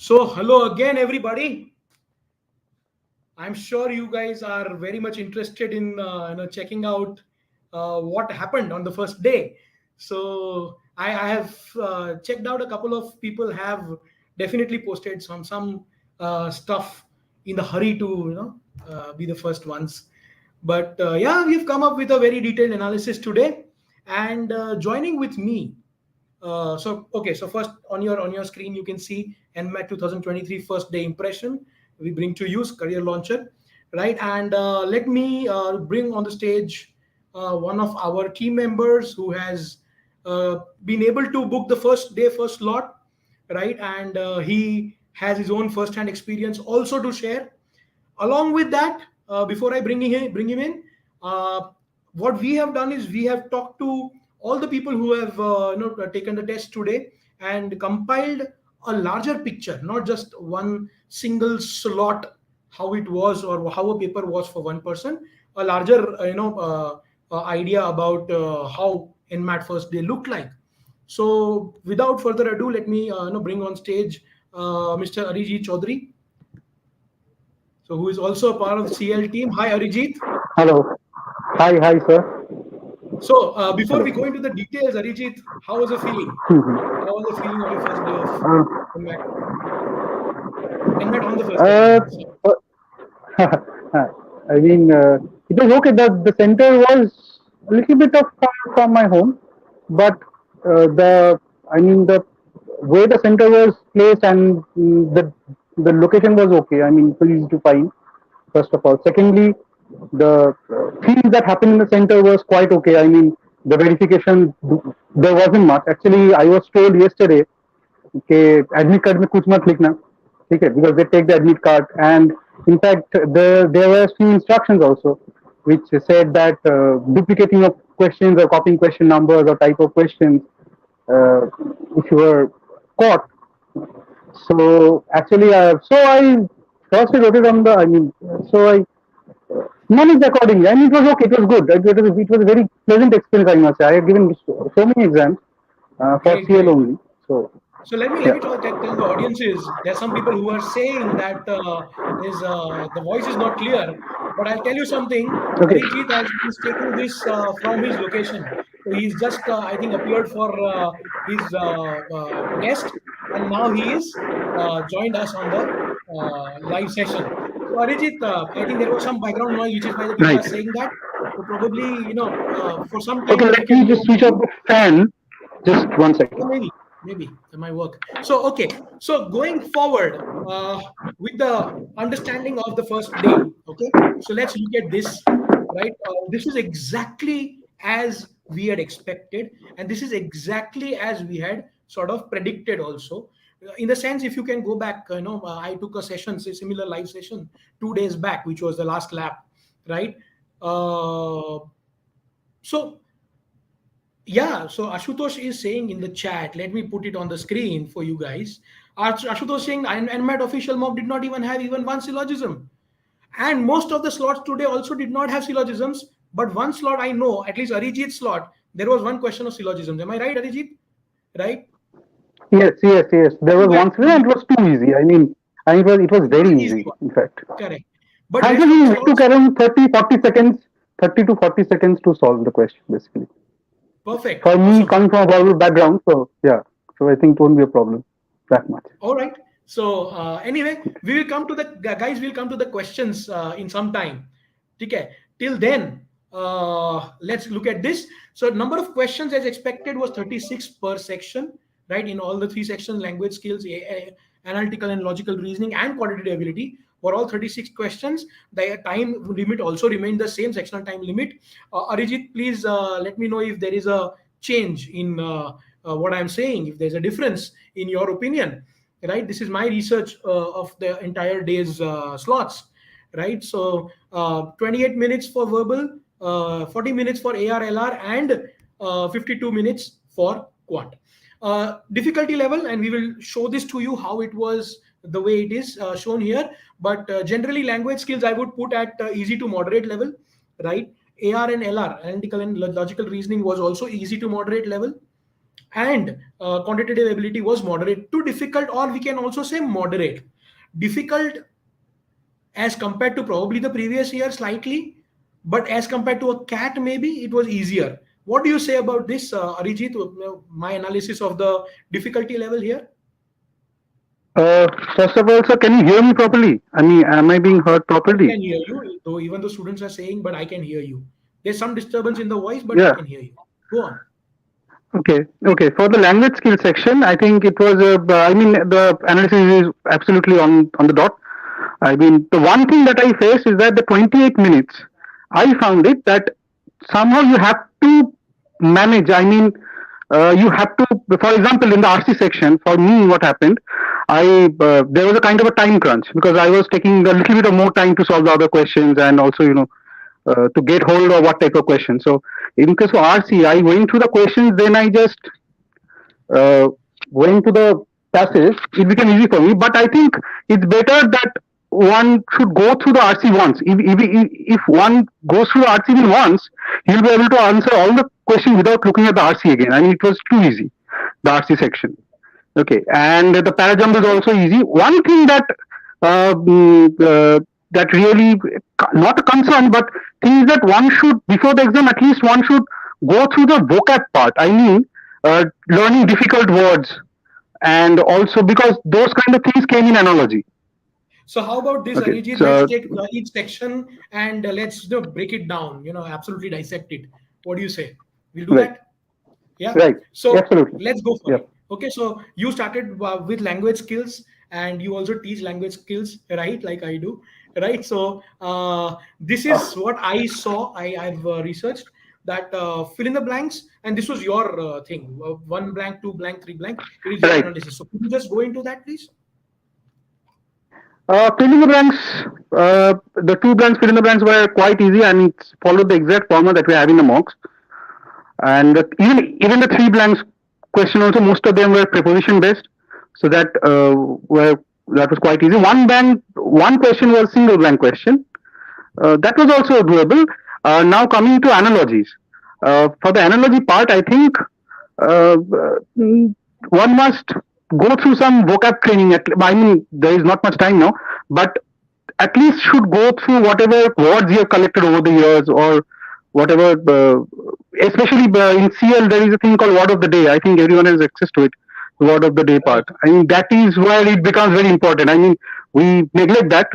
So, hello again, everybody. I'm sure you guys are very much interested in checking out what happened on the first day. So, I have checked out a couple of people have definitely posted some stuff in the hurry to be the first ones. But yeah, we've come up with a very detailed analysis today, and joining with me. So first on your screen you can see NMAT 2023 first day impression. We bring to use career launcher, right? And let me bring on the stage one of our team members who has been able to book the first day first slot, right? And he has his own first hand experience also to share. Along with that, before I bring him in, uh, what we have done is we have talked to all the people who have taken the test today and compiled a larger picture, not just one single slot, how it was or how a paper was for one person, a larger idea about how NMAT first day looked like. So without further ado, let me bring on stage Mr. Arijit Chaudhary, so who is also a part of the CL team. Hi, Arijit. Hello. Hi, sir. So before Hello. we go into the details, Arijit, how was the feeling? Mhm. How was the feeling of your first day of Uh, NMAT? NMAT on the first day, I uh, mean. So, I mean, it was okay. The center was a little bit of far from my home, but the way the center was placed and the location was okay. I mean, it was easy to find. First of all, secondly, the things that happened in the center was quite okay. I mean, the verification there wasn't much. Actually, I was told yesterday कि admit card में कुछ मत लिखना ठीक है because they take the admit card and in fact there were few instructions also which said that duplicating of questions or copying question numbers or type of questions uh, if you were caught so actually so I first I wrote it on the I mean so I managed accordingly. I mean, it was okay. It was good. It was a very pleasant experience. I must say. I have given so many exams for great, CL great. only. So So let me yeah. tell the audiences. There's some people who are saying that is the voice is not clear. But I'll tell you something. Okay. Arijit is taking this from his location. So he's just I think appeared for his test, and now he is joined us on the live session. So Arijit, I think there was some background noise, which is why the people Right. are saying that. So probably for some time Okay, if you let can me mute just switch off the fan. Just 1 second. or maybe that might work. So okay, so going forward with the understanding of the first day, okay. So let's look at this, right? This is exactly as we had expected, and this is exactly as we had sort of predicted also. In the sense, if you can go back, I took a session, say similar live session 2 days back, which was the last lap, right? Uh, so yeah, so Ashutosh is saying in the chat, let me put it on the screen for you guys. Ashutosh saying NMAT official mock did not even have even one syllogism. And most of the slots today also did not have syllogisms. But one slot I know, at least Arijit's slot, there was one question of syllogisms. Am I right, Arijit? Right? Yes. There was But one screen and it was too easy. I mean, it was it was very an easy easy, one. in fact. Correct. But rest of the Actually, it took slots, around 30 to 40 seconds to solve the question, basically. perfect. For me, Awesome. coming from a Bollywood background, so yeah. So I think it won't be a problem that much. All right. So anyway, we will come to the guys. We'll come to the questions in some time. Okay. Till then, let's look at this. So number of questions as expected was 36 per section, right? In all the three sections: language skills, analytical and logical reasoning, and quantitative ability. For all 36 questions, the time limit also remained the same sectional time limit. Arijit, please let me know if there is a change in what I'm saying. If there's a difference in your opinion, right? This is my research of the entire day's slots, right? So 28 minutes for verbal, 40 minutes for ARLR, and 52 minutes for quant. Difficulty level, and we will show this to you how it was the way it is shown here. But generally, language skills I would put at easy to moderate level, right? AR and LR, analytical and logical reasoning, was also easy to moderate level. and quantitative ability was moderate to difficult, or we can also say moderate. Difficult as compared to probably the previous year slightly, but as compared to a cat maybe it was easier. What do you say about this, Arijit? My analysis of the difficulty level here. First of all, sir, can you hear me properly? I mean, am I being heard I properly? can hear you, though even the students are saying, but I can hear you. There's some disturbance in the voice, but I Yeah. can hear you. Go on. Okay. Okay. For the language skill section, I think it was. I mean, the analysis is absolutely on the dot. I mean, the one thing that I faced is that the 28 minutes, I found it that somehow you have to manage. I mean, you have to, for example, in the RC section, for me, what happened, there was a kind of a time crunch because I was taking a little bit of more time to solve the other questions and also, to get hold of what type of question. So in case of RC, I went through the questions, then I just uh, going to the passage, it became easy for me. But I think it's better that one should go through the RC once. If one goes through the RC even once, he'll be able to answer all the questions without looking at the RC again. I mean, it was too easy, the RC section. Okay, and the para jump is also easy. One thing that really not a concern, but thing is that one should before the exam at least one should go through the vocab part. I mean, learning difficult words, and also because those kind of things came in analogy. So how about this, Okay, Arijit? Let's so take each section and let's break it down. Absolutely dissect it. What do you say? We'll do right, that. Yeah. right, So absolutely, let's go for yeah. it. Okay. So you started with language skills, and you also teach language skills, right? Like I do, right? So this is what I saw. I've researched that fill in the blanks, and this was your thing. One blank, two blank, three blank. It is your Right. analysis. So could you just go into that, please? Filling the blanks, the two blanks fill in the blanks were quite easy and it followed the exact format that we have in the mocks. And even the three blanks question also most of them were preposition based, so that was quite easy. One question was single blank question, that was also doable. Now coming to analogies, for the analogy part, I think uh, one must go through some vocab training. I mean, there is not much time now, but at least should go through whatever words you have collected over the years or whatever. Especially in CL, there is a thing called word of the day. I think everyone has access to it. The word of the day Right. part. I mean, that is where it becomes very important. I mean, we neglect that,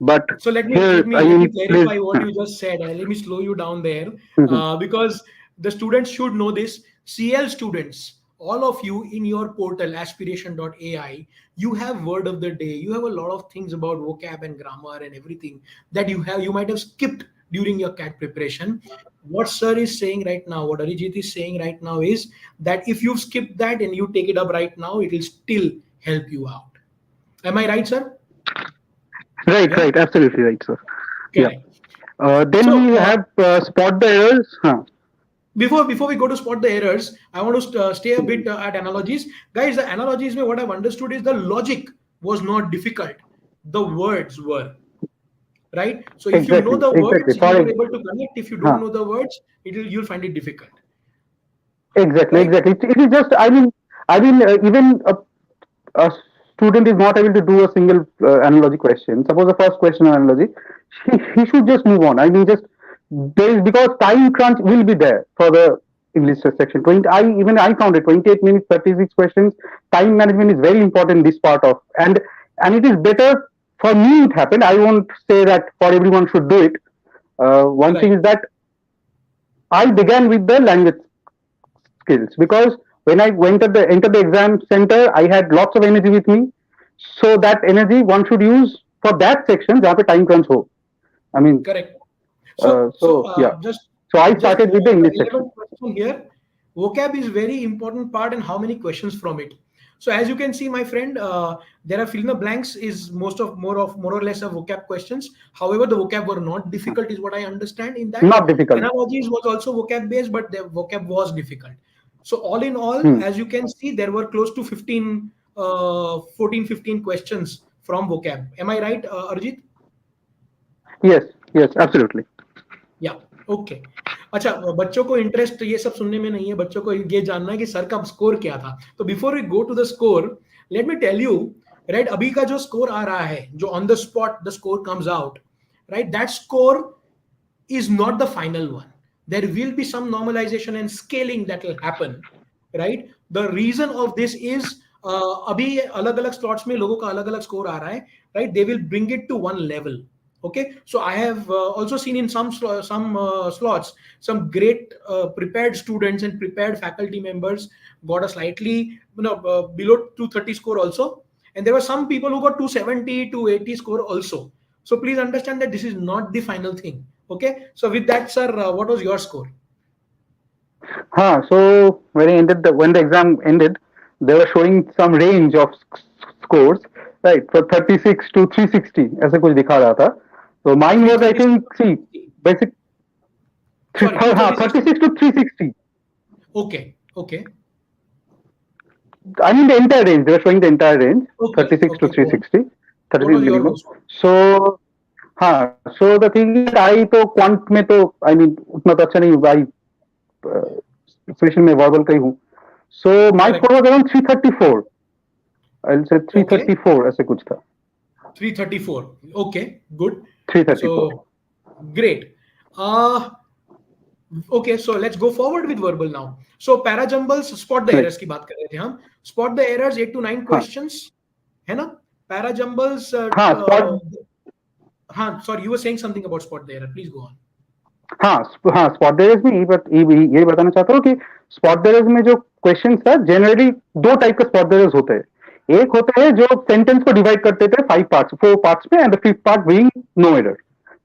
but So let me let here, me I let me mean, please. clarify what you just said. Let me slow you down there, Mhm. because the students should know this. CL students, all of you in your portal aspiration.ai, you have word of the day. You have a lot of things about vocab and grammar and everything that you might have skipped during your CAT preparation. What sir is saying right now, what Arijit is saying right now is that if you've skipped that and you take it up right now, it will still help you out. Am I right, sir? Right, Yeah, right, absolutely right, sir. Yeah. correct. Then So we have spot the errors. Huh. before we go to spot the errors, I want to stay a bit at analogies, guys. The analogies mein, what I've understood is the logic was not difficult, the words were, right? So if you know Exactly, the exactly. words, you were able to connect. If you don't Huh. know the words, you'll find it difficult, Exactly, right? exactly. It is just. Even a student is not able to do a single analogy question. Suppose the first question on analogy, he should just move on. I mean, just there is because time crunch will be there for the English section. 20, I found it 28 minutes, 36 questions. Time management is very important in this part of and it is better for me. It happened. I won't say that for everyone should do it. One thing Right. is that I began with the language skills because when I went at the enter the exam center, I had lots of energy with me. So that energy one should use for that section. जहाँ पे time crunch हो. I mean, Correct. So yeah. just So I just started with the the English section. relevant question here. Vocab is very important part, and how many questions from it. So as you can see, my friend, there are fill in the blanks is more or less a vocab questions. However, the vocab were not difficult, is what I understand. In that, Not difficult. analogies was also vocab based, but the vocab was difficult. So all in all, Hmm. as you can see, there were close to 15, 14, 15 questions from vocab. Am I right, Arjit? Yes, yes, absolutely. Yeah. Okay. अच्छा, बच्चों को interest ये सब सुनने में नहीं है, बच्चों को ये जानना है कि सर का स्कोर क्या था. तो before we go to the score, let me tell you, right, अभी का जो स्कोर आ रहा है, जो on the spot the score comes out, right, that score is not the final one. There will be some normalization and scaling that will happen, right? The reason of this is अभी अलग अलग slots में लोगों का अलग अलग score आ रहा है, right? They will bring it to one level. Okay, so I have also seen in some slots some great prepared students and prepared faculty members got a slightly below 230 score also, and there were some people who got 270 280 score also. So please understand that this is not the final thing. Okay, so with that, sir, what was your score? So when the exam ended, they were showing some range of scores, right? For 36 to 360, ऐसे कुछ दिखा रहा था. So mine was, I 336 think, see, basic sorry, 236 36 to 360. okay, okay, I mean the entire range. They were showing the entire range, okay, 36 to okay, go on. 360, What 36 was your minimum. score? So so the thing is, I तो quant में तो I mean उतना तो अच्छा नहीं हुआ. Expression में verbal का ही हूँ. So my Correct. score was around 334. I'll say 334 Okay, ऐसे कुछ था. 334. Okay, good. 334. So great. uh okay, so let's go forward with verbal now. So parajumbles, spot the Right. errors की बात कर रहे थे हम. Spot the errors, 8 to 9 हाँ questions, है ना? Parajumbles, हाँ spot हाँ, sorry, you were saying something about spot the error, please go on. हाँ स्पॉट देयर्स में यही बताना चाहता हूँ कि स्पॉट देयर्स में जो क्वेश्चन था, जनरली दो टाइप के स्पॉट देयर्स होते हैं. एक होता है जो सेंटेंस को डिवाइड करते थे 4 पार्ट्स में, and the fifth part being no error.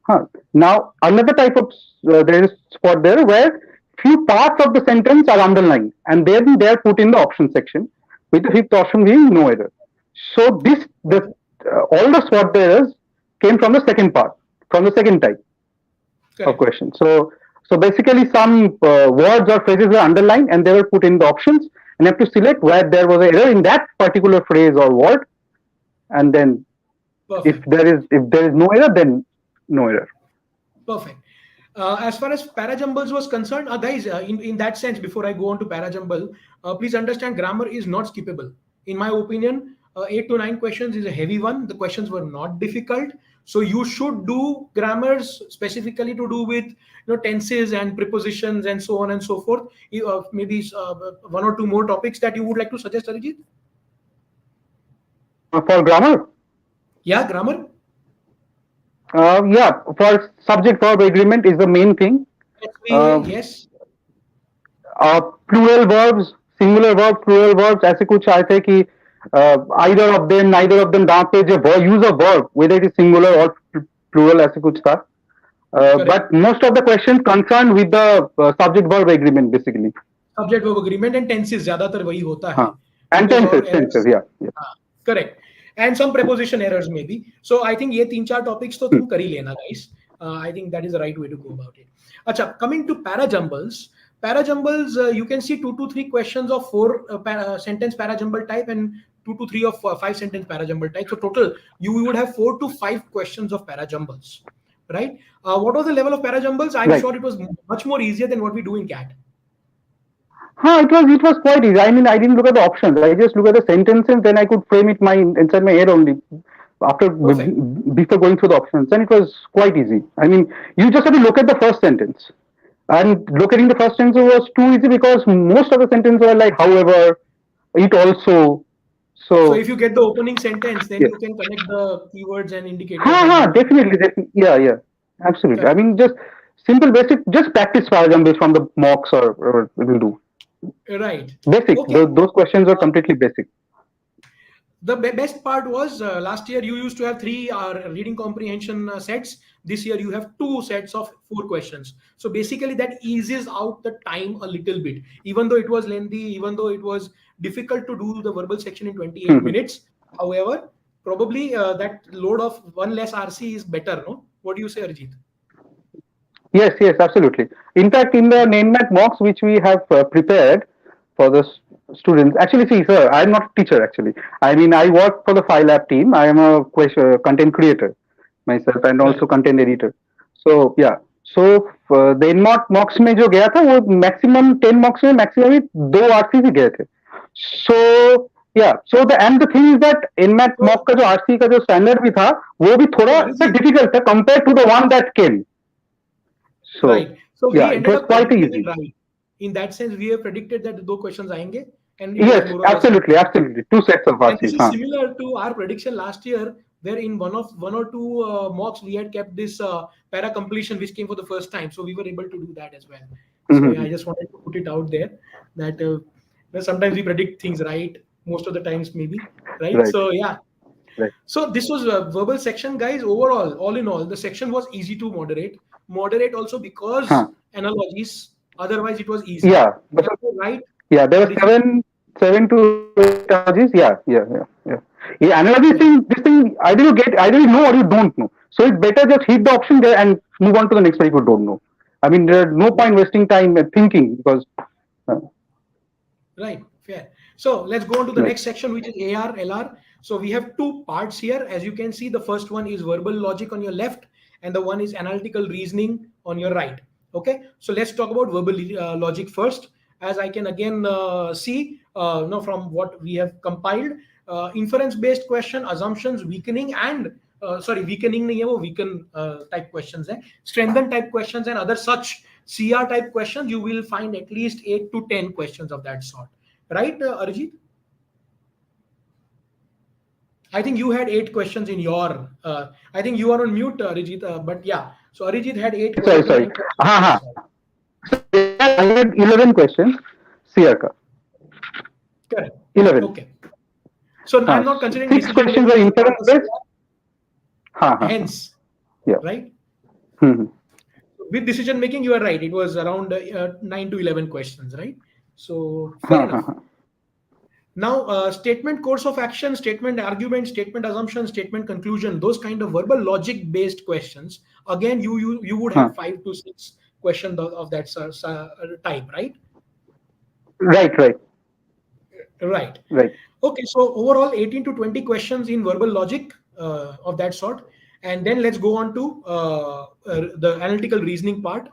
हाँ, now another type of there is spot there where few parts of the sentence are underlined and then they are put in the option section, with the fifth option being no error. So all the spot errors came from the second part, from the second type of Correct. question. So basically, some words or phrases were underlined and they were put in the options, and you have to select where there was an error in that particular phrase or word, and then if Perfect. there is no error, then no error. Perfect. As far as parajumbles was concerned, guys, in that sense, before I go on to parajumble, please understand grammar is not skippable. In my opinion, 8 to 9 questions is a heavy one. The questions were not difficult. So you should do grammars specifically to do with tenses and prepositions and so on and so forth. Maybe one or two more topics that you would like to suggest, Arijit? For grammar, Yeah, grammar. yeah, for subject verb agreement is the main thing. Yes. Plural verbs, singular verbs, plural verbs, ऐसे कुछ आए थे कि either of them, neither of them, जहाँ पे जो use of verb, whether it is singular or plural, ऐसे कुछ था. But most of the questions concerned with the subject verb agreement basically. Subject verb agreement and tenses ज़्यादातर वही होता है. And tenses, yeah. Correct. And some preposition errors maybe. So I think ये 3-4 topics तो तुम कर ही लेना, guys. I think that is the right way to go about it. अच्छा, coming to parajumbles. Parajumbles, you can see 2 to 3 questions of 4 sentence parajumble type and 2 to 3 of 5 sentence parajumble type. So total, you would have 4 to 5 questions of parajumbles, right? What was the level of parajumbles? I'm sure it was much more easier than what we do in CAT. It was quite easy. I mean, I didn't look at the options. I just look at the sentences, then I could frame it inside my head only before going through the options, and it was quite easy. I mean, you just have to look at the first sentence, and locating the first sentence was too easy because most of the sentences were like, however, it also. So if you get the opening sentence, then you can connect the keywords and indicators. Definitely. Yeah, absolutely. Correct. I mean, just simple, basic, just practice parajumbles from the mocks or it will do. Right. Basic. Okay. Those questions are completely basic. The best part was last year you used to have 3 reading comprehension sets. This year you have 2 sets of 4 questions. So basically that eases out the time a little bit. Even though it was lengthy, even though it was difficult to do the verbal section in 28 minutes. However, probably that load of 1 less RC is better, no? What do you say, Arjit? Yes, absolutely. In fact, in the NMAT mocks which we have prepared for the students, actually, see, sir, I'm not a teacher actually. I mean, I work for the PhiLab team. I am a content creator myself and also content editor. So, yeah. So the NMAT mocks में जो गया था वो maximum 10 मॉक्स में maximum 2 RC ही गए थे. So या so the end the thing is that NMAT So, mock का जो आरसी का जो स्टैंडर्ड भी था वो भी so थोड़ा सा Arijit, डिफिकल्ट था compare to the one that came. So right. So या we it ended was up quite predicting it easy. right. In that sense, we have predicted that दो questions आएंगे, and it was Yes, more or less absolutely, accurate. absolutely. Two sets of And this RCs. is Huh. similar to our prediction last year, where in one or two mocks we had kept this para completion, which came for the first time. So we were able to do that as well. So yeah, Mm-hmm. I just wanted to put it out there that sometimes we predict things right, most of the times maybe right. Right, So yeah. right. So this was a verbal section, guys. Overall, all in all, the section was easy to moderate. Moderate also because Huh. analogies. Otherwise, it was easy. Yeah, Am I right, yeah. There were Arijit? seven to eight analogies. Yeah. Yeah, analogies thing. Yeah. This thing, I didn't know or you don't know. So it's better just hit the option there and move on to the next one if you don't know. I mean, there's no point wasting time thinking because. Uh, Right, fair. So let's go on to the right. next section, which is AR, LR. So we have two parts here. As you can see, the first one is verbal logic on your left, and the one is analytical reasoning on your right. Okay, so let's talk about verbal logic first. As I can again see, from what we have compiled, inference-based question, assumptions, weakening, and weakening नहीं है वो weaken type questions है, strengthen type questions, and other such CR type questions. You will find at least 8 to 10 questions of that sort, right, Arijit? I think you had 8 questions in your. I think you are on mute, Arijit. But yeah, so Arijit had eight to Sorry. nine questions हाँ of that हाँ. sort. I had 11 questions. CR का Correct. 11. Okay. So हाँ. I'm not considering Six decision questions making were as a part inference of based. CR. हाँ. Hence, Yeah. right? Hmm. With decision making, you are right. It was around 9 to 11 questions, right? So fair हाँ enough. हाँ. Now, statement course of action, statement argument, statement assumption, statement conclusion, those kind of verbal logic based questions. Again, you would have हाँ. 5 to 6 questions of that type, right? Right. Right. Right. Okay, so overall 18 to 20 questions in verbal logic of that sort. And then let's go on to the analytical reasoning part.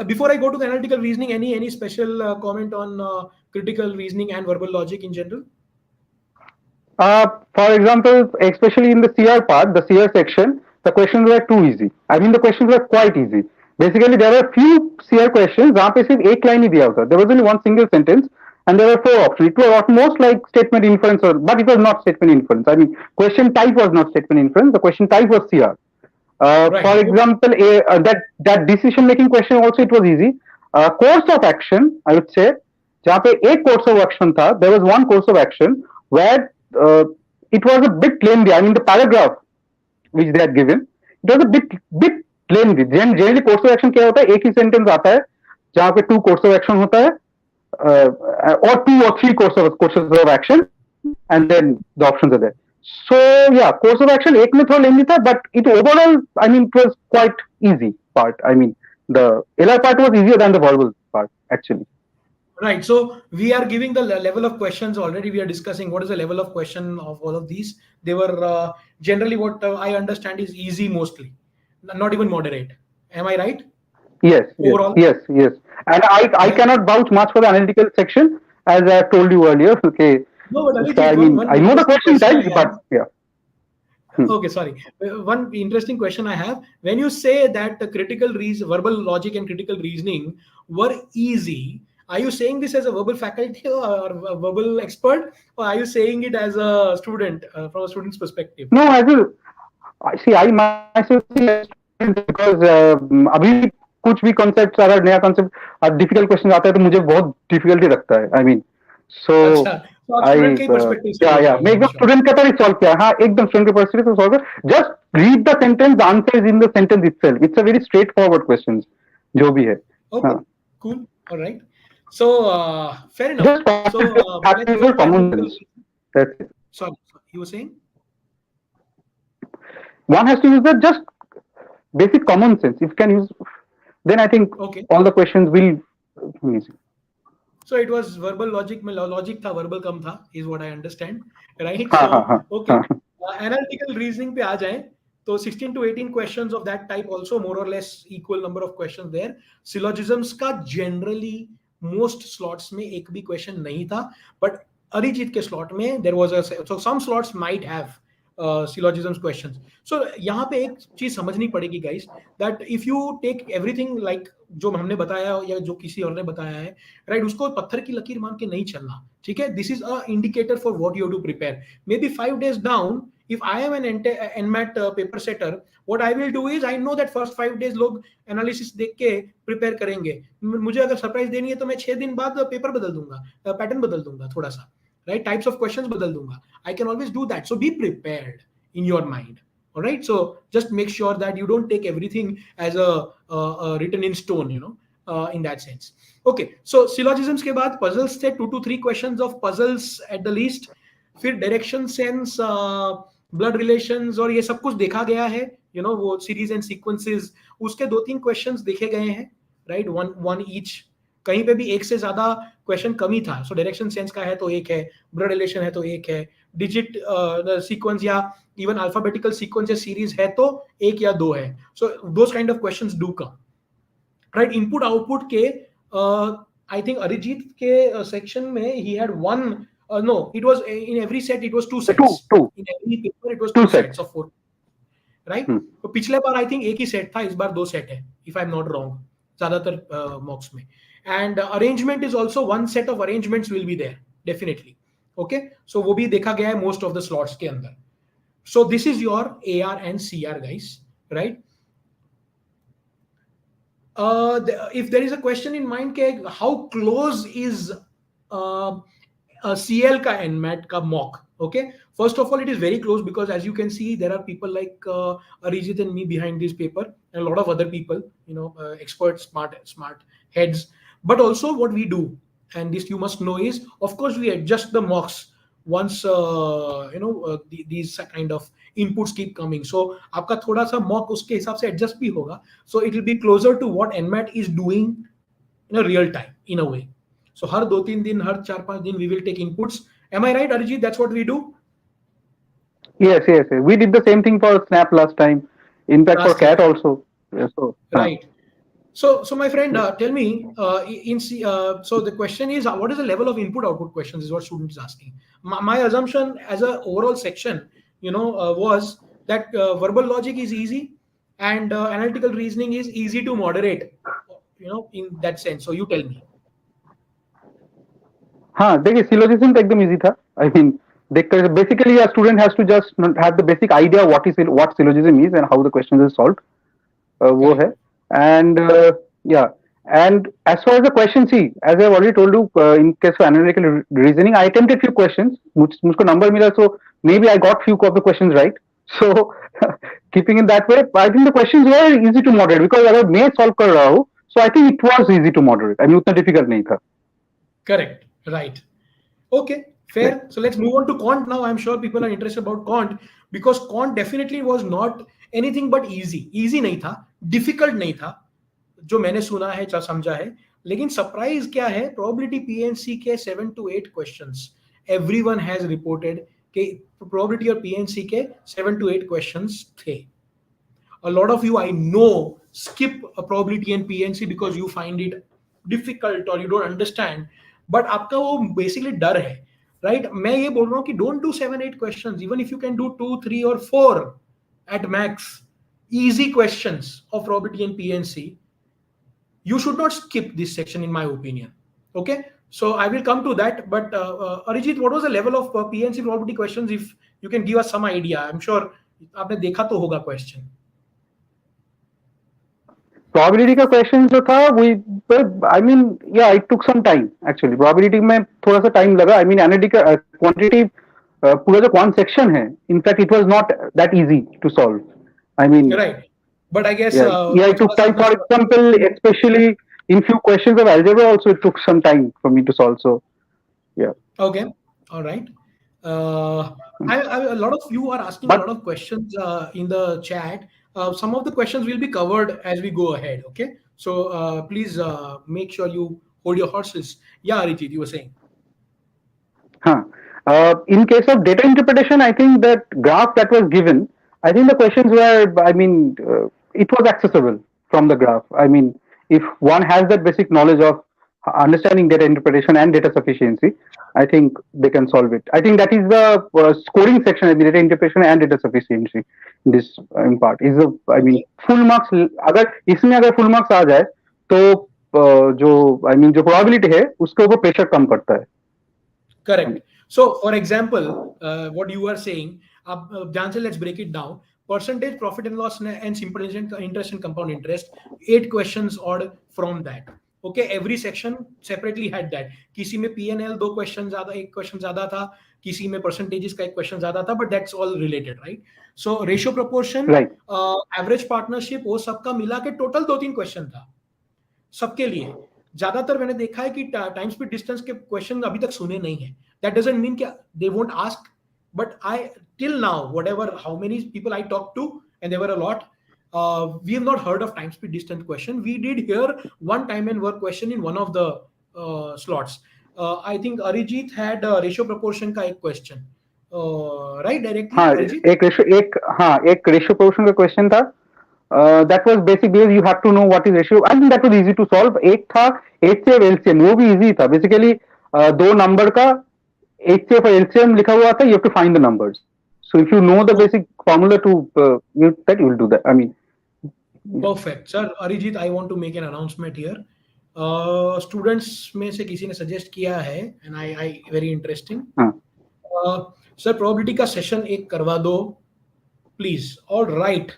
Before I go to the analytical reasoning, any special comment on critical reasoning and verbal logic in general? For example, especially in the CR part, the CR section, the questions were too easy. I mean, the questions were quite easy. Basically, there were few CR questions जहाँ पे सिर्फ एक line ही दिया होता. There was only one single sentence, and there were 4 options. It was almost like statement inference, but it was not statement inference. I mean, question type was not statement inference. The question type was CR. For Right. Okay. example, that decision making question also it was easy. Course of action, I would say, जहाँ पे एक course of action था, there was one course of action where it was a bit lengthy. I mean, the paragraph which they had given, it was a bit lengthy. Generally, course of action क्या होता है? एक ही sentence आता है, जहाँ पे 2 course of action होता है, or 2 or 3 courses of action, and then the options are there. So yeah, course of action एक में थोड़ा lengthy था, but it overall, I mean, it was quite easy part. I mean, the LR part was easier than the verbal part actually. Right. So we are giving the level of questions already. We are discussing what is the level of question of all of these. They were generally what I understand is easy mostly, not even moderate. Am I right? Yes, yes, Overall, yes, yes. And I right? cannot vouch much for the analytical section as I have told you earlier. Okay, No, but so Arijit, I one mean, one I know the interesting question question I types, have. but yeah. Hmm. Okay, sorry. One interesting question I have. When you say that the verbal logic and critical reasoning were easy, are you saying this as a verbal faculty or a verbal expert, or are you saying it as a student from a student's perspective? No, as a I myself see as student because अभी कुछ भी concepts अगर नया concept difficult question आता है तो मुझे बहुत difficulty लगता है. I mean, so अच्छा, तो आप I स्टूडेंट के ही पर्सपेक्टिव से बोल रहे मैं हो, एकदम श्योर। स्टूडेंट का तरह सॉल्व किया. हाँ, एकदम स्टूडेंट के पर्सपेक्टिव से सॉल्व कर. Just read the sentence, the answer is in the sentence itself. It's a very straight forward question जो भी है. Okay, हाँ, cool. All right. So fair enough. Just So let's have go to the common analytical. Sense. That's it. Sorry, you were saying? One has to use the just basic common sense. If you can use, then I think Okay. all the questions will be easy. So it was verbal logic में logic था, verbal कम था, is what I understand, right? हाँ हाँ So हाँ okay, हाँ. analytical reasoning पे आ जाएं. तो 16 to 18 questions of that type, also more or less equal number of questions there. Syllogisms का generally most slots में एक भी question नहीं था, but अरिजीत के slot में there was a, so some slots might have syllogisms questions. So यहाँ पे एक चीज समझनी पड़ेगी guys, that if you take everything like जो हमने बताया या जो किसी और ने बताया है, राइट, उसको पत्थर की लकीर मान के नहीं चलना, ठीक है. This is a indicator for what you have to prepare. Maybe 5 days down, if I am an NMAT paper setter, what I will do is, I know that first 5 days लोग analysis देख के prepare करेंगे. मुझे अगर surprise देनी है तो मैं 6 दिन बाद पेपर बदल दूंगा, पैटर्न बदल दूंगा थोड़ा सा, राइट, टाइप्स ऑफ क्वेश्चंस बदल दूंगा. I can always do that. So be prepared in your mind. All right, so just make sure that you don't take everything as a written in stone, in that sense. Okay, so syllogisms के बाद puzzles थे, 2 to 3 questions of puzzles at the least. फिर direction sense, blood relations और ये सब कुछ देखा गया है, वो series and sequences, उसके 2-3 questions देखे गए हैं, right, one each. कहीं पे भी एक से ज्यादा क्वेश्चन कम ही था. सो डायरेक्शन सेंस का है तो एक है, ब्लड रिलेशन है तो एक है, डिजिट सीक्वेंस या इवन अल्फाबेटिकल सीक्वेंस या सीरीज है तो एक या दो है. So those kind of questions do come, right. Input output के आई थिंक अरिजीत के सेक्शन में ही had one, no, it was in every set it was 2 sets. In every paper it was 2 sets of 4, right. तो पिछले बार I think एक ही set था, इस बार 2 set है, if I am not wrong, ज्यादातर मॉक्स में. And arrangement is also 1 set of arrangements will be there, definitely. Okay, so वो भी देखा गया है most of the slots के अंदर. So this is your AR and CR, guys, right? If there is a question in mind के how close is CL का NMAT का mock, okay, first of all it is very close, because as you can see there are people like Arijit and me behind this paper, and a lot of other people, experts, smart heads. But also what we do, and this you must know, is of course we adjust the mocks once these kind of inputs keep coming. So आपका थोड़ा सा mock उसके हिसाब से adjust भी होगा, so it will be closer to what NMAT is doing in a real time, in a way. So हर 2-3 दिन, हर 4-5 दिन we will take inputs. Am I right, Arijit? That's what we do. Yes. We did the same thing for Snap last time. In fact, for CAT also. Yeah, so right. So my friend, tell me, so the question is, what is the level of input-output questions is what student is asking. My assumption as a overall section, was that verbal logic is easy and analytical reasoning is easy to moderate, in that sense. So you tell me. हाँ, देखिए syllogism तो एकदम easy था. I mean, basically a student has to just have the basic idea what syllogism is and how the question is solved. वो है. And yeah, and as far as the question, see, as I've already told you, in case of analytical reasoning, I attempted few questions. मुझको number मिला, so maybe I got few of the questions right. So keeping in that way, I think the questions were easy to moderate, because अगर मैं solve कर रहा हूँ, so I think it was easy to moderate. I mean, उतना difficult नहीं था. Correct, right. Okay, fair. Yeah. So let's move on to quant now. I'm sure people are interested about quant, because quant definitely was not anything but easy. Easy नहीं था, difficult नहीं था, जो मैंने सुना है, समझा है. लेकिन सरप्राइज क्या है, प्रोबेबिलिटी पीएनसी के 7 to 8 questions everyone has reported कि प्रोबेबिलिटी और पीएनसी के 7 to 8 क्वेश्चंस थे. A lot of you I know skip a probability and PNC because you find it difficult or you don't understand, but आपका वो basically डर है, right? मैं ये बोल रहा हूँ कि don't do 7-8 questions, even if you can do 2, 3 or 4 at max easy questions of probability and PNC, you should not skip this section in my opinion. Okay, so I will come to that, but Arijit, what was the level of PNC probability questions, if you can give us some idea? I'm sure आपने देखा तो होगा question. Probability का question जो था, I mean, yeah, it took some time actually. Probability में थोड़ा सा time लगा. I mean, analytical quantity पूरा जो quant section है, in fact, it was not that easy to solve. I mean, right. But I guess it took time. For example, especially in few questions of algebra, also it took some time for me to solve. So, yeah. Okay. All right. A lot of you are asking a lot of questions in the chat. Some of the questions will be covered as we go ahead. Okay. So please make sure you hold your horses. Yeah, Arijit, you were saying. In case of data interpretation, I think that graph that was given, I think the questions were, I mean, it was accessible from the graph. I mean, if one has that basic knowledge of understanding data interpretation and data sufficiency, I think they can solve it. I think that is the scoring section of the data interpretation and data sufficiency. This part is the, I mean, Okay. full marks. अगर इसमें अगर full marks आ जाए तो जो I mean जो probability है उसके ऊपर pressure कम पड़ता है. Correct. So, for example, what you are saying, Jansen, let's break it down. Percentage profit and loss and simple interest and compound interest. 8 questions odd from that. Okay, every section separately had that. किसी में P&L 2 questions ज़्यादा, 1 question ज़्यादा था. किसी में percentages का 1 question ज़्यादा था. But that's all related, right? So ratio proportion, Right. average partnership, वो सबका मिला के total 2-3 question था सबके लिए. ज्यादातर मैंने देखा है कि टाइम स्पीड डिस्टेंस के क्वेश्चन अभी तक सुने नहीं है. दैट डजंट मीन कि they won't ask, but I till now whatever how many people I talk to and there were a lot, we have not heard of time speed distance question. We did hear one time and work question in one of the slots. I think Arijit had ratio proportion का एक question, right? Directly हाँ Arijit? एक ratio proportion का question था. That was basic because you have to know what is ratio. I think that was easy to solve. एक था HCF LCM, वो भी easy था. Basically दो नंबर का HCF और LCM लिखा हुआ था. You have to find the numbers. So if you know the basic formula to that, you will do that. I mean, Perfect, sir. Arijit, I want to make an announcement here. Students में से किसी ने suggest किया है, and I very interesting. हाँ. Sir, probability का session एक करवा दो, please. All right,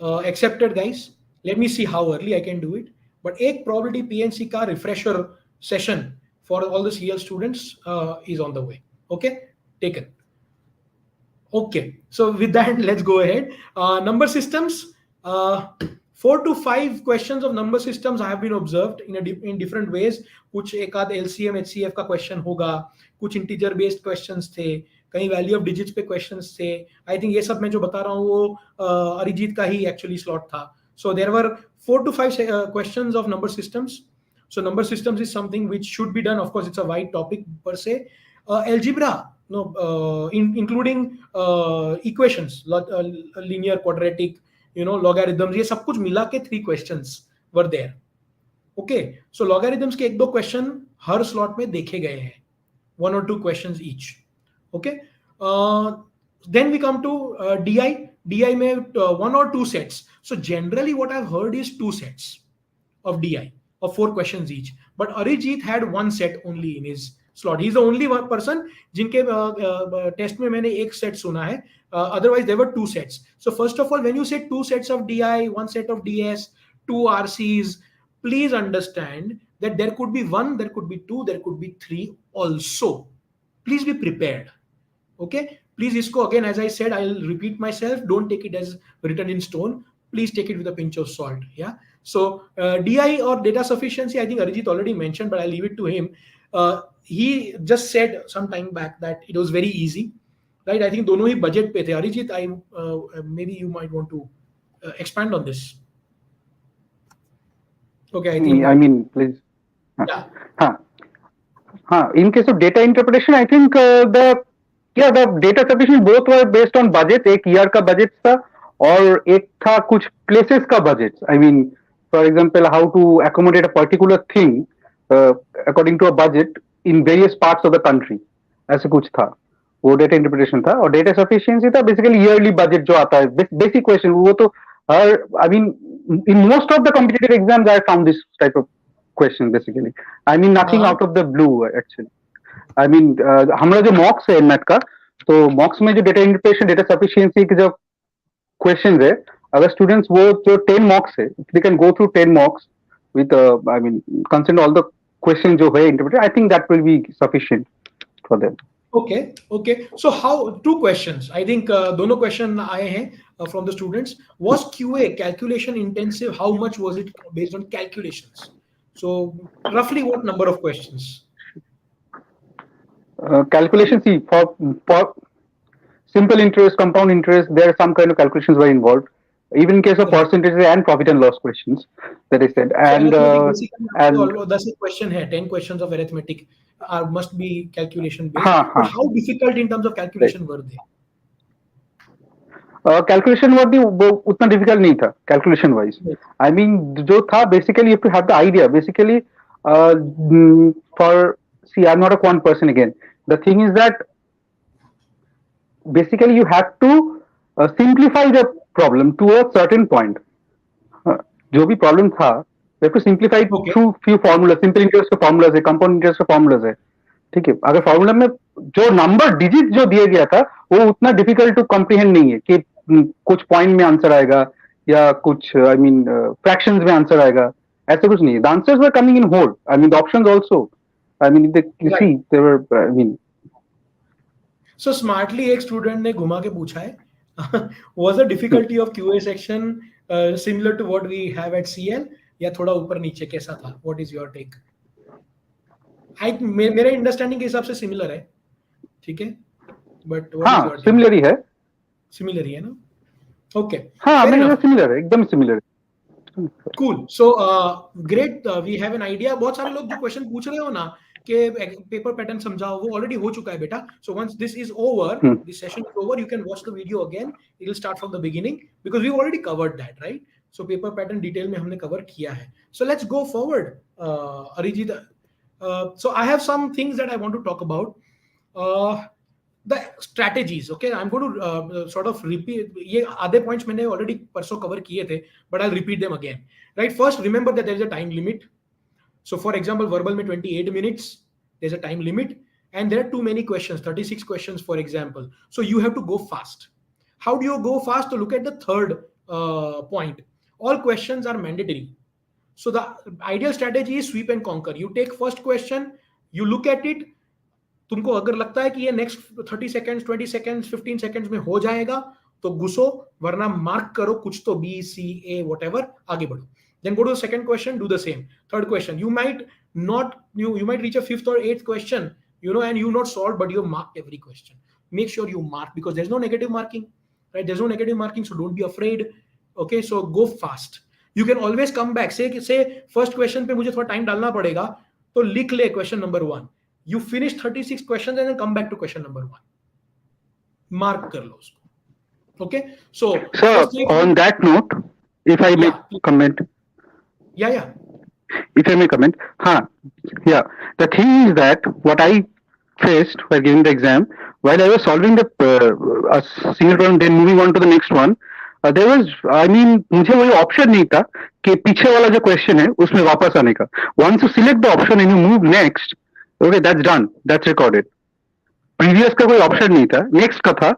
accepted, guys. Let me see how early I can do it. But एक probability PNC का refresher session for all the CL students is on the way. Okay, taken. Okay, so with that, let's go ahead. Number systems. 4 to 5 questions of number systems I have been observed in different ways. कुछ एक आध LCM HCF का question होगा, कुछ integer based questions थे, कहीं value of digits पे questions थे. I think ये सब मैं जो बता रहा हूँ वो अरिजीत का ही actually slot था. So there were 4 to 5 questions of number systems. So number systems is something which should be done. Of course, it's a wide topic per se. Algebra, no, including equations, linear, quadratic, logarithms, ये सब कुछ मिला के 3 questions were there. Okay, so logarithms के 1-2 question हर slot में देखे गए हैं, 1 or 2 questions each. Okay, then we come to DI में 1 or 2 sets. So generally what I've heard is 2 sets of DI of 4 questions each, but Arijit had 1 set only in his slot. He's the only one person जिनके test में मैंने एक set सुना है. Otherwise there were 2 sets. So first of all, when you say 2 sets of DI, 1 set of DS, 2 RCs, please understand that there could be 1, there could be 2, there could be 3 also. Please be prepared. Okay, please isko again, as I said, I'll repeat myself, don't take it as written in stone. Please take it with a pinch of salt. Yeah. So DI or data sufficiency, I think Arijit already mentioned, but I'll leave it to him. He just said some time back that it was very easy, right? I think दोनों ही budget पे थे. Arijit, maybe you might want to expand on this. Okay, I think. I mean, please. Yeah. In case of data interpretation, I think the data sufficient both were based on budget. एक year का budget था और एक था कुछ places का budget. I mean, for example, how to accommodate a particular thing according to a budget in various parts of the country. ऐसे कुछ था. वो data interpretation था और data sufficiency था basically yearly budget जो आता है. Basic question वो तो I mean, in most of the competitive exams I found this type of question basically. I mean, nothing out of the blue actually. I mean, हमारा जो मॉक्स है NMAT का, तो मॉक्स में जो डेटा इंटरप्रिटेशन डेटा सफिशिएंसी के जो क्वेश्चंस है, अगर स्टूडेंट्स वो जो 10 मॉक्स है, they can go through 10 mocks with I mean consider all the questions जो है interpreted, I think that will be sufficient for them. Okay. So how 2 questions? I think दोनों question आए हैं from the students. Was QA calculation intensive? How much was it based on calculations? So roughly what number of questions? Calculation, see, for simple interest, compound interest, there are some kind of calculations were involved. Even in case of percentages and profit and loss questions that I said. And that's a question here. 10 questions of arithmetic must be calculation based. But how difficult in terms of calculation were they? Calculation वो भी वो उतना difficult नहीं था calculation wise. आई mean जो था basically you to have the idea basically for see I am not a quant person again. The thing is that basically you have to simplify the problem to a certain point. जो भी problem था we have to simplify Okay. Through few formula. Simple interest का formulas है, compound interest का formulas है. ठीक है, अगर फार्मूला में जो नंबर डिजिट जो दिया गया था वो उतना डिफिकल्ट टू कॉम्प्रिहेंड नहीं है कि कुछ पॉइंट में आंसर आएगा या कुछ आई मीन फ्रैक्शंस में आंसर आएगा. ऐसा कुछ नहीं है. The answers were coming in whole. I mean the options also I mean you see Right. They were I mean. So smartly एक स्टूडेंट ने घुमा के पूछा है was the difficulty of QA section similar to what we have at CL या थोड़ा ऊपर नीचे कैसा था? What is your take? मेरे अंडरस्टैंडिंग के हिसाब से सिमिलर है, ठीक है, बट व्हाट इज हाँ योर टेक? सिमिलर ही है. सिमिलर ही है ना? ओके, हाँ फेयर मेरे इनफ, सिमिलर है, एकदम सिमिलर है. Cool. So great, we have an idea. बहुत सारे लोग जो क्वेश्चन पूछ रहे हो ना कि पेपर पैटर्न समझाओ, वो ऑलरेडी हो चुका है बेटा. So once this is over, this session is over, you can watch the video again. It will start from the beginning because we already covered that, right? So paper pattern detail में हमने cover किया है. So let's go forward. Arijit, so I have some things that I want to talk about. The strategies, okay? I'm going to sort of repeat. ये आधे points मैंने already परसों cover किए थे, but I'll repeat them again. Right? First, remember that there is a time limit. So, for example, verbal में 28 minutes. There's a time limit, and there are too many questions, 36 questions, for example. So you have to go fast. How do you go fast? To look at the third point. All questions are mandatory. So the ideal strategy is sweep and conquer. You take first question, you look at it. तुमको अगर लगता है कि ये next 30 seconds, 20 seconds, 15 seconds में हो जाएगा तो घुसो, वरना मार्क करो कुछ तो, बी सी ए व्हाटएवर, आगे बढ़ो. Then go to the second question, do the same. Third question, you might not, you might reach a fifth or eighth question, you know, and you not solved, but you marked every question. Make sure you mark, because there's no negative marking, right? There's no negative marking, so don't be afraid. Okay, so go fast. You can always come back. Say first question पे मुझे थोड़ा time डालना पड़ेगा, तो लिख ले question number 1. You finish 36 questions and then come back to question number 1. Mark कर लो उसको. Okay, so on that note, if I may comment. Yeah. If I may comment, yeah. The thing is that what I faced while giving the exam, while I was solving the a single problem, then moving on to the next one, there was, I mean, मुझे वही option नहीं था कि पीछे वाला जो question है उसमें वापस आने का. Once you select the option and you move next, okay, that's done, that's recorded. Previous का कोई ऑप्शन नहीं था, नेक्स्ट का था,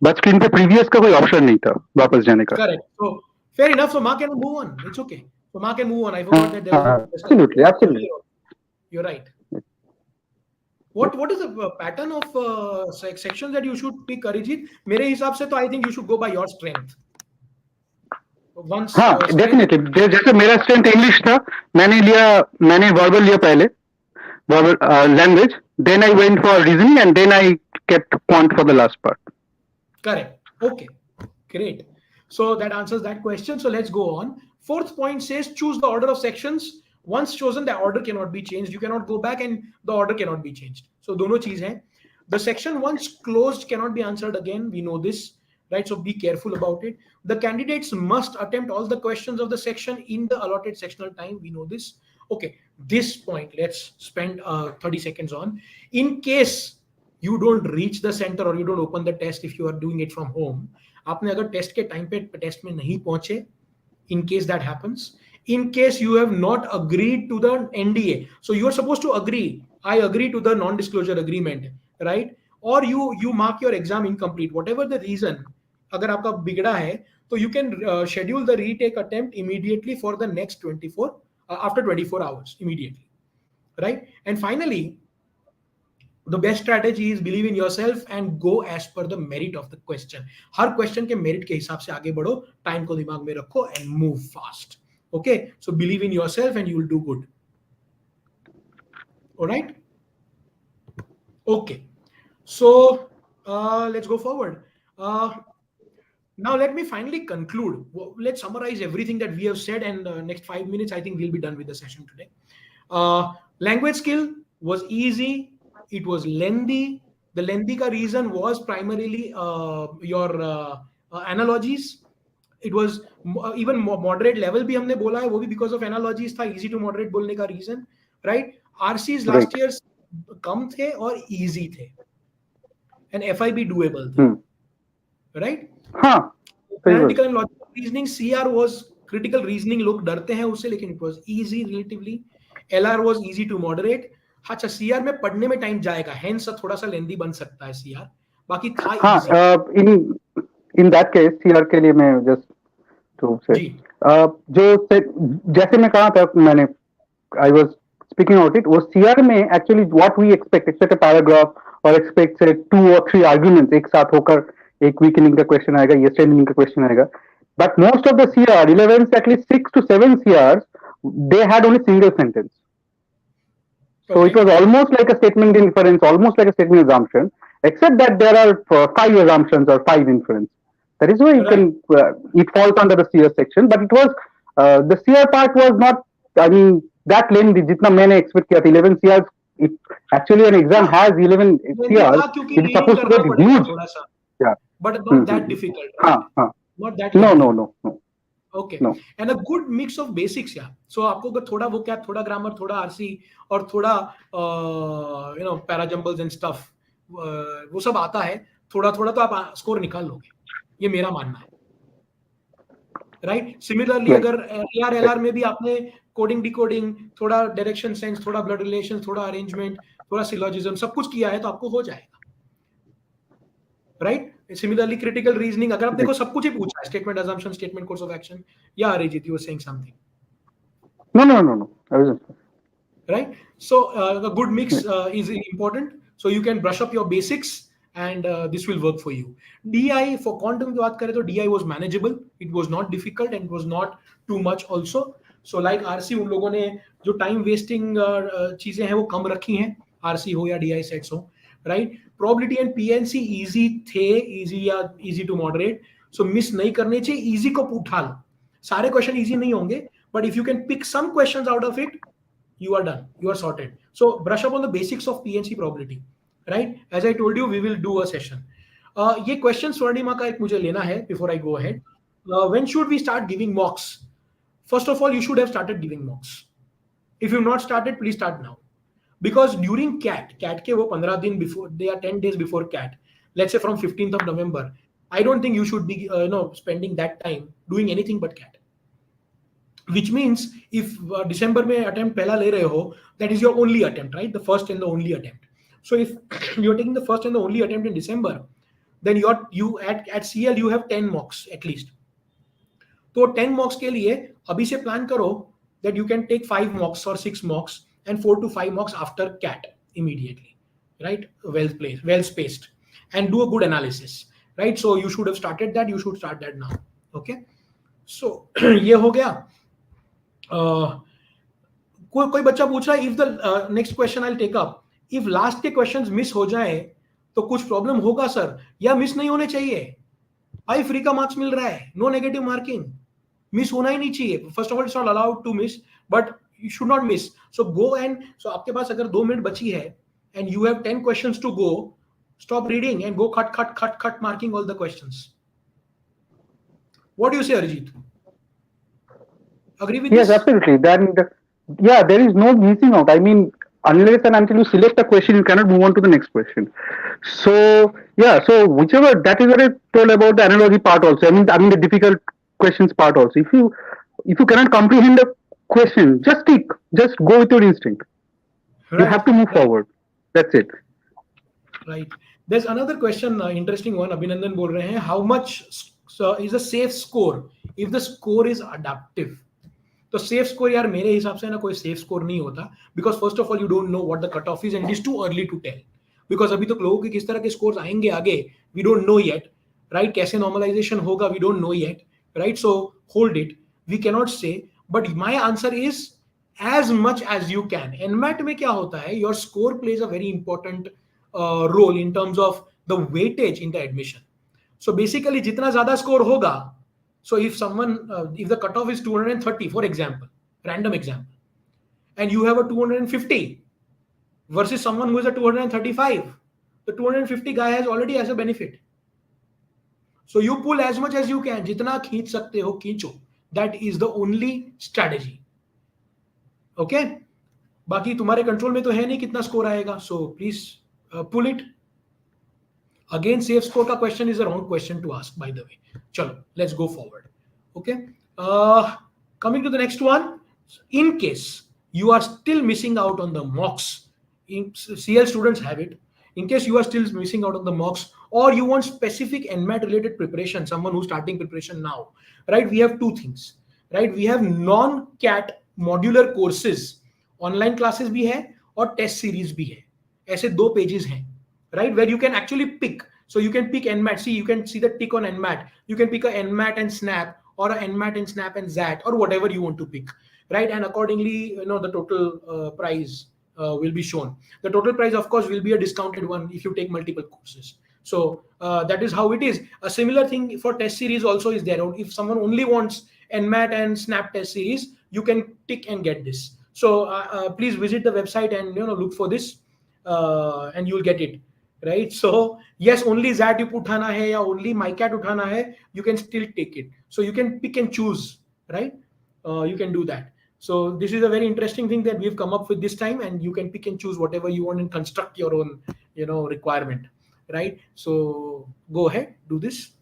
बट स्क्रीन पे प्रीवियस का कोई ऑप्शन नहीं था वापस जाने का. Correct. So fair enough. So mark and move on. It's okay. So mark and move on. I forgot that there was absolutely. You're right. What is the pattern of sections that you should pick, Arijit? मेरे हिसाब से तो I think you should go by your strength. Once definitely. जैसे मेरा strength English था, मैंने verbal लिया पहले, verbal language, then I went for reasoning, and then I kept quant for the last part. Correct. Okay, great. So that answers that question. So let's go on. Fourth point says choose the order of sections. Once chosen, the order cannot be changed. You cannot go back and the order cannot be changed. So दोनों चीज है. The section once closed cannot be answered again. We know this, right? So be careful about it. The candidates must attempt all the questions of the section in the allotted sectional time. We know this. Okay, this point let's spend 30 seconds on. In case you don't reach the center or you don't open the test, if you are doing it from home, आपने अगर test के time पे test में नहीं पहुंचे, in case that happens, in case you have not agreed to the NDA, so you are supposed to agree, I agree to the non-disclosure agreement, right? Or you mark your exam incomplete, whatever the reason, अगर आपका बिगड़ा है, तो you can schedule the retake attempt immediately for the next 24 after 24 hours immediately, right? And finally, the best strategy is believe in yourself and go as per the merit of the question. Her question के merit के हिसाब से आगे बढ़ो, time को दिमाग में रखो and move fast. Okay, so believe in yourself and you will do good. All right. Okay, so let's go forward. Now let me finally conclude. Let's summarize everything that we have said, and next 5 minutes I think we'll be done with the session today. Language skill was easy. It was lengthy. The lengthy ka reason was primarily your analogies, it was even moderate level भी हमने बोला है, वो भी because of analogies था, easy to moderate बोलने का reason, right. RCs right. Last year कम थे और इजी थे, एंड एफआईबी डुएबल थे, Hmm. राइट. हाँ, सही बात. Analytical and logical reasoning, CR was critical reasoning, लोग डरते हैं उससे, लेकिन it was easy relatively. LR was easy to moderate. अच्छा, सीआर में पढ़ने में टाइम जाएगा, हेंस थोड़ा सा लेंदी बन सकता है सीआर, बाकी था हाँ, easy. In that case CR के लिए मैं जस्ट टू से जी जैसे मैं कहा था, मैंने I was speaking out it, वो सीआर में actually what we expect a paragraph और एक्सपेक्ट से 2 or 3 आर्गुमेंट्स एक साथ होकर एक वीक इनिंग का क्वेश्चन आएगा, यस्टरडे इनिंग का क्वेश्चन आएगा. But most of the CR 11, at least 6 to 7 CR, they had only single sentence. So it okay, was almost like a statement inference, almost like a statement assumption, except that there are 5 assumptions or 5 inference. That is why you right. can, it falls under the CR section, but it was, the CR part was not, I mean, that lengthy, jitna maine expect kiya tha, 11 CRs, it, actually an exam हाँ, has 11 lengthy CRs, था क्योंकि it is reading supposed to करना get पड़ेगा huge. थोड़ा सा, Yeah. But not that difficult, right, हाँ, हाँ. Not that No, lengthy. no, no, no, okay, no. And a good mix of basics. या सो आपको अगर थोड़ा वो क्या, थोड़ा ग्रामर, थोड़ा आरसी, और थोड़ा पैराजम्बल्स एंड स्टफ, वो सब आता है थोड़ा थोड़ा, तो आप स्कोर निकाल लोगे, ये मेरा मानना है, राइट. सिमिलरली Right, अगर एआर right. एलआर में भी आपने कोडिंग डिकोडिंग, थोड़ा डायरेक्शन सेंस, थोड़ा ब्लड रिलेशन, थोड़ा अरेंजमेंट, थोड़ा सिलोजिज्म, सब कुछ किया है तो आपको हो जाएगा, राइट. सिमिलरली क्रिटिकल रीजनिंग, अगर आप देखो Right. सब कुछ ही पूछा है, statement assumption, statement course of action. या Arijit, you were saying something, No, no, no, no. I was just, right. So a good mix yeah. is important, so you can brush up your basics, and this will work for you. DI, for quantum की बात करें तो DI was manageable, it was not difficult and it was not too much also. So like RC, उन लोगों ने जो time wasting चीजें हैं वो कम रखी हैं, RC हो या DI सेट्स हो, right. Probability and PNC easy थे, इजी या easy to moderate, so miss नहीं करने चाहिए, इजी को उठा लो. सारे क्वेश्चन इजी नहीं होंगे, but if you can pick some questions out of it, you are done, you are sorted. So brush up on the basics of PNC probability, right. As I told you, we will do a session. ये question Swarnima का एक मुझे लेना है before I go ahead. When should we start giving mocks? First of all, you should have started giving mocks. If you've not started, please start now, because during cat के वो 15 दिन before, they are 10 days before cat, let's say from 15th of November, I don't think you should be spending that time doing anything but cat. Which means if December में attempt पहला ले रहे हो, that is your only attempt, right, the first and the only attempt. So if you're taking the first and the only attempt in December, then you at CL you have 10 mocks at least. तो 10 mocks के लिए अभी से plan करो that you can take 5 mocks or 6 mocks and 4 to 5 mocks after cat immediately, right, well spaced, and do a good analysis, right. So you should have started that, you should start that now. Okay, so ये हो गया. कोई बच्चा पूछ रहा है, if the next question I take up, if last के questions miss हो जाए तो कुछ प्रॉब्लम होगा सर, या मिस नहीं होने चाहिए? भाई फ्री का मार्क्स मिल रहा है, नो नेगेटिव मार्किंग, मिस होना ही नहीं चाहिए. First of all it's not allowed to miss, but you should not miss. So go and, so आपके पास अगर 2 मिनट बची है and you have 10 questions to go, stop reading and go cut marking all the questions. What do you say, Arijit? Agree with Yes, this? absolutely. Then, yeah, there is no missing out. I mean, unless and until you select a question, you cannot move on to the next question. So, yeah, so whichever, that is what I told about the analogy part also. I mean the difficult questions part also. If you cannot comprehend the question, just go with your instinct. You have to move forward. That's it. Right. There's another question, interesting one. Abhinandan बोल रहे हैं, how much is a safe score if the score is adaptive? तो safe score यार मेरे हिसाब से ना कोई सेफ स्कोर नहीं होता, because first of all you don't know what the cut off is and it is too early to tell, because अभी तक लोगों के किस तरह के स्कोर्स आएंगे आगे, we don't know yet, right. कैसे नॉर्मलाइजेशन होगा, we don't know yet, right. So hold it, we cannot say, but my answer is as much as you can. NMAT में क्या होता है, your score plays a very important role in terms of the weightage in the admission. So basically जितना ज्यादा score होगा, so if the cutoff is 230, for example, random example, and you have a 250 versus someone who is a 235, the 250 guy has already has a benefit. So you pull as much as you can. जितना खींच सकते हो खींचो. That is the only strategy. Okay? बाकी तुम्हारे control में तो है नहीं कितना स्कोर आएगा. So please pull it. Again, safe score का question is a wrong question to ask, by the way. चलो, let's go forward. Okay. Coming to the next one. In case you are still missing out on the mocks, CL students have it. In case you are still missing out on the mocks, or you want specific NMAT related preparation, someone who's starting preparation now, right? We have two things, right? We have non-CAT modular courses, online classes भी है और test series भी है. ऐसे दो pages हैं, right? Where you can actually pick. So you can pick NMAT. See, you can see the tick on NMAT. You can pick a NMAT and Snap, or a NMAT and Snap and ZAT, or whatever you want to pick, right? And accordingly, the total price will be shown. The total price, of course, will be a discounted one if you take multiple courses. So that is how it is. A similar thing for test series also is there. If someone only wants NMAT and Snap test series, you can tick and get this. So please visit the website and look for this, and you'll get it. Right? So yes, only ZAT you uthana hai ya only MyCat uthana hai, you can still take it. So you can pick and choose, right? You can do that. So this is a very interesting thing that we've come up with this time, and you can pick and choose whatever you want and construct your own, requirement, right? So go ahead, do this.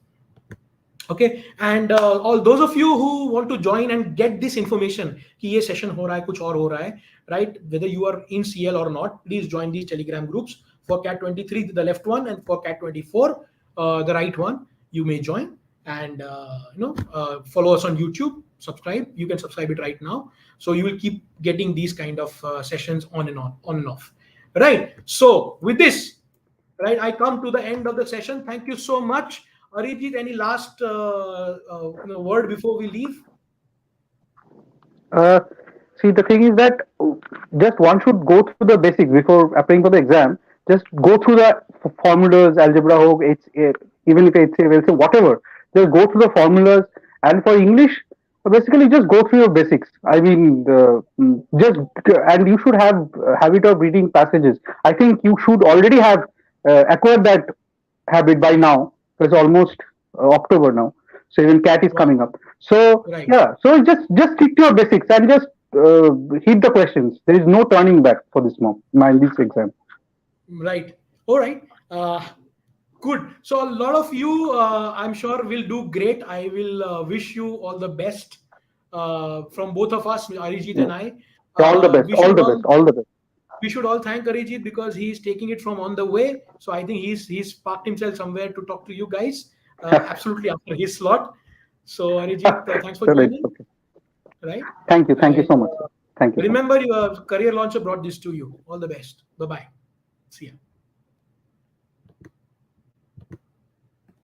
Okay, and all those of you who want to join and get this information कि ये session हो रहा है कुछ और हो रहा है, right? Whether you are in CL or not, please join these Telegram groups. For CAT 23, the left one, and for CAT 24, the right one. You may join and follow us on YouTube. Subscribe. You can subscribe it right now, so you will keep getting these kind of sessions on and off. Right. So with this, right, I come to the end of the session. Thank you so much. Arijit, any last word before we leave? See, the thing is that just one should go through the basics before applying for the exam. Just go through the formulas, algebra, even if it's whatever. Just go through the formulas, and for English, basically just go through your basics. I mean, just and you should have habit of reading passages. I think you should already have acquired that habit by now. It's almost October now, so even CAT is coming up. So Right. yeah, so just stick to your basics and just hit the questions. There is no turning back for this this exam. Right. All right. Good. So a lot of you, I'm sure, will do great. I will wish you all the best from both of us, Arijit and I. All the best. All the best. All the best. We should all thank Arijit because he's taking it from on the way. So I think he's parked himself somewhere to talk to you guys. Absolutely after his slot. So Arijit, thanks for joining. Okay. Right. Thank you. Thank you so much. Thank you. Remember, your career launcher brought this to you. All the best. Bye-bye. See ya.